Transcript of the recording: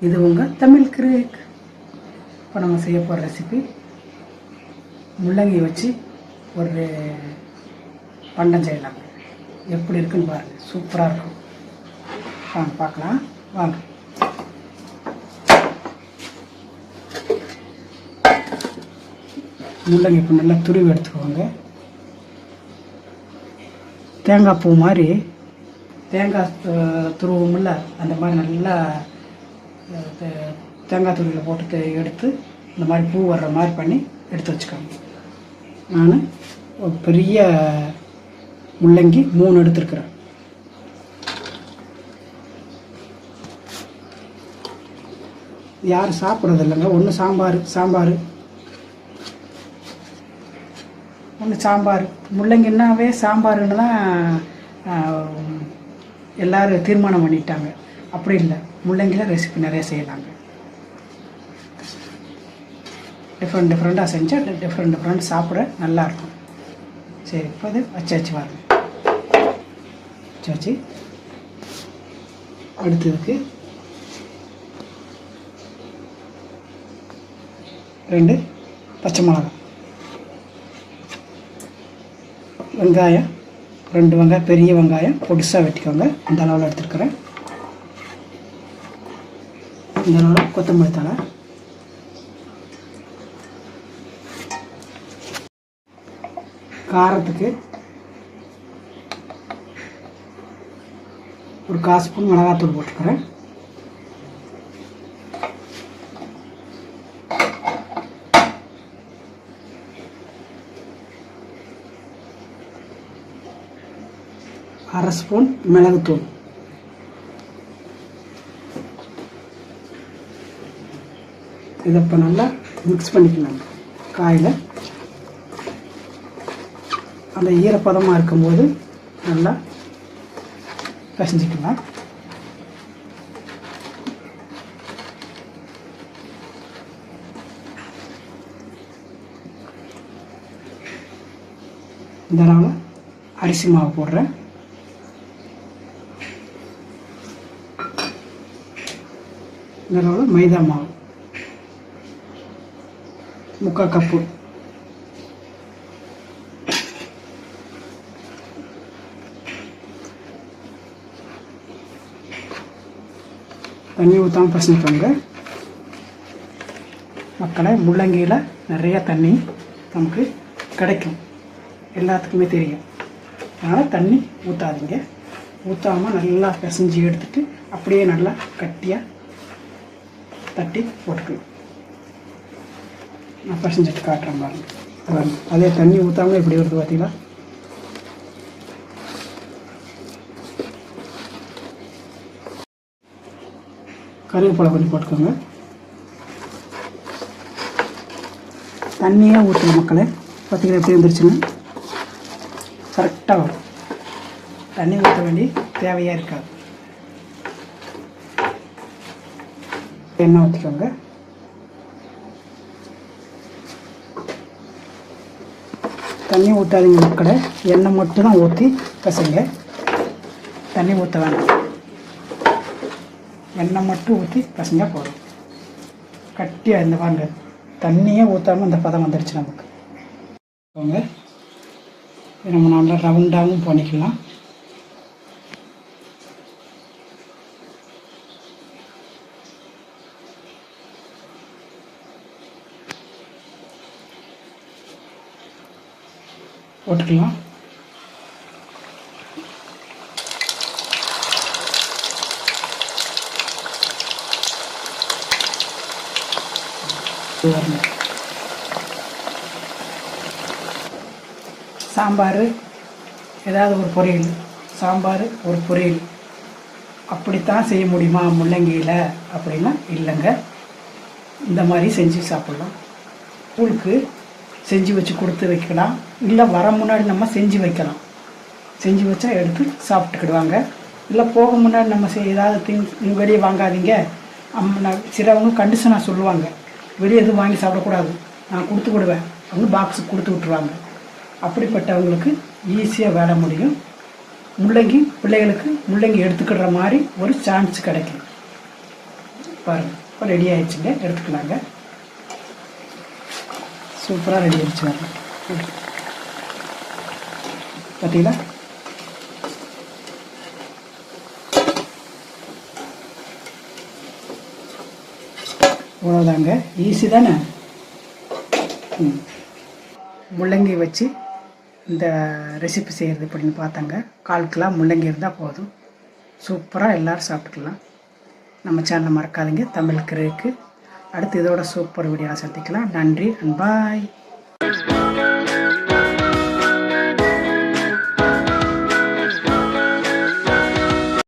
இது உங்கள் தமிழ் கிரேக். இப்போ நம்ம செய்ய போகிற ரெசிபி முள்ளங்கி வச்சு ஒரு பண்டம் செய்யலாம். எப்படி இருக்குன்னு பாருங்கள், சூப்பராக இருக்கும். வாங்க பார்க்கலாம். வாங்க. முள்ளங்கி இப்போ நல்லா துருவி எடுத்துக்குவாங்க. தேங்காய் பூ மாதிரி தேங்காய் துருவமில்ல, அந்த மாதிரி நல்லா தேங்காய் துருவியில் போட்டு எடுத்து இந்த மாதிரி பூ வர்ற மாதிரி பண்ணி எடுத்து வச்சுக்கோங்க. நான் ஒரு பெரிய முள்ளங்கி 3 எடுத்துருக்குறேன். யாரும் சாப்பிட்றது இல்லைங்க. ஒன்று சாம்பார் ஒன்று சாம்பார். முள்ளங்கின்னாவே சாம்பாருன்னு தான் எல்லோரும் தீர்மானம் பண்ணிட்டாங்க. அப்படி இல்லை, முள்ளங்கியில் ரெசிபி நிறைய செய்யலாங்க. டிஃப்ரெண்ட்டாக செஞ்சால் டிஃப்ரெண்ட் சாப்பிட நல்லாயிருக்கும். சரி, இப்போ இது வச்சாச்சு வாங்க. வச்சாச்சு. அடுத்ததுக்கு 2 பச்சை மிளகாய், வெங்காயம் 2 வெங்காயம், பெரிய வெங்காயம் பொடிசாக வெட்டிக்கோங்க. இந்த அளவில் எடுத்துருக்குறேன். இந்த அளவில் கொத்தமல்லி தழை, காரத்துக்கு ஒரு 1/4 ஸ்பூன் மிளகாத்தூள் போட்டுக்கிறேன். அரை ஸ்பூன் மிளகுத்தூள், இதை இப்போ நல்லா மிக்ஸ் பண்ணிக்கலாம். காயில் அந்த ஈரப்பதமாக இருக்கும்போது நல்லா பிசைஞ்சிக்கலாம். இந்த அளவில் அரிசி மாவு போடுறேன். இந்த அளவில் மைதா மாவு 3/4 கப்பு, தண்ணி ஊற்றாமல் பசங்கிக்கோங்க மக்களை. முள்ளங்கியில் நிறைய தண்ணி நமக்கு கிடைக்கும், எல்லாத்துக்குமே தெரியும். அதனால் தண்ணி ஊற்றாதீங்க. ஊற்றாமல் நல்லா பிசைஞ்சு எடுத்துட்டு அப்படியே நல்லா கட்டியாக தட்டி போட்டுக்கலாம். நான் பசஞ்சிட்டு காட்டுறேன் பாருங்க. அதே தண்ணி ஊற்றாமல் எப்படி வருது பார்த்தீங்களா? கருவேப்பிலை கொஞ்சம் போட்டுக்கோங்க. தண்ணியாக ஊற்றணும் மக்களே. பார்த்தீங்கன்னா எப்படி வந்துருச்சுன்னு கரெக்டாக வரும். தண்ணி ஊற்ற வேண்டிய தேவையாக இருக்காது. எண்ணெய் ஊற்றிக்கோங்க. தண்ணி ஊற்றாதீங்க மக்களே, எண்ணெய் மட்டும் தான் ஊற்றி பசங்க. தண்ணி ஊற்ற வேண்டாம், எண்ணெய் மட்டும் ஊற்றி பசங்க போதும். கட்டியாக இந்த பாருங்க, தண்ணியே ஊற்றாமல் இந்த பதம் வந்துடுச்சு நமக்கு. நம்ம நல்லா ரவுண்டாகவும் பண்ணிக்கலாம். போட்டுக்கலாம். சாம்பார், ஏதாவது ஒரு பொரியல், சாம்பார் ஒரு பொரியல் அப்படித்தான் செய்ய முடியுமா முள்ளங்கியில் அப்படின்னா இல்லைங்க. இந்த மாதிரி செஞ்சு சாப்பிட்லாம். ஸ்கூலுக்கு செஞ்சு வச்சு கொடுத்து வைக்கலாம், இல்லை வர முன்னாடி நம்ம செஞ்சு வைக்கலாம். செஞ்சு வச்சா எடுத்து சாப்பிட்டுக்கிடுவாங்க. இல்லை போக முன்னாடி நம்ம ஏதாவது வெளியே வாங்காதீங்க. சிலவங்க கண்டிஷனாக சொல்லுவாங்க, வெளியே எதுவும் வாங்கி சாப்பிடக்கூடாது, நான் கொடுத்து விடுவேன் அப்படின்னு பாக்ஸுக்கு கொடுத்து விட்ருவாங்க. அப்படிப்பட்டவங்களுக்கு ஈஸியாக வேலை முடியும். முள்ளங்கி பிள்ளைகளுக்கு முள்ளங்கி எடுத்துக்கிற மாதிரி ஒரு சான்ஸ் கிடைக்கும். பாருங்கள் இப்போ ரெடி ஆகிடுச்சுங்க, எடுத்துக்கலாங்க. சூப்பராக ரெடி ஆகிடுச்சு வரணும். பார்த்தீங்களா? அவ்வளோதாங்க, ஈஸி தானே. முள்ளங்கி வச்சு இந்த ரெசிபி செய்கிறது எப்படின்னு பார்த்தாங்க. 1/4 கிலோ முள்ளங்கி இருந்தால் போதும், சூப்பராக எல்லோரும் சாப்பிட்டுக்கலாம். நம்ம சேனலை மறக்காதீங்க, தமிழ் கிரேக்கு. அடுத்து இதோட சூப்பர் வீடியோவில் சந்திக்கலாம். நன்றி அண்ட் பாய்.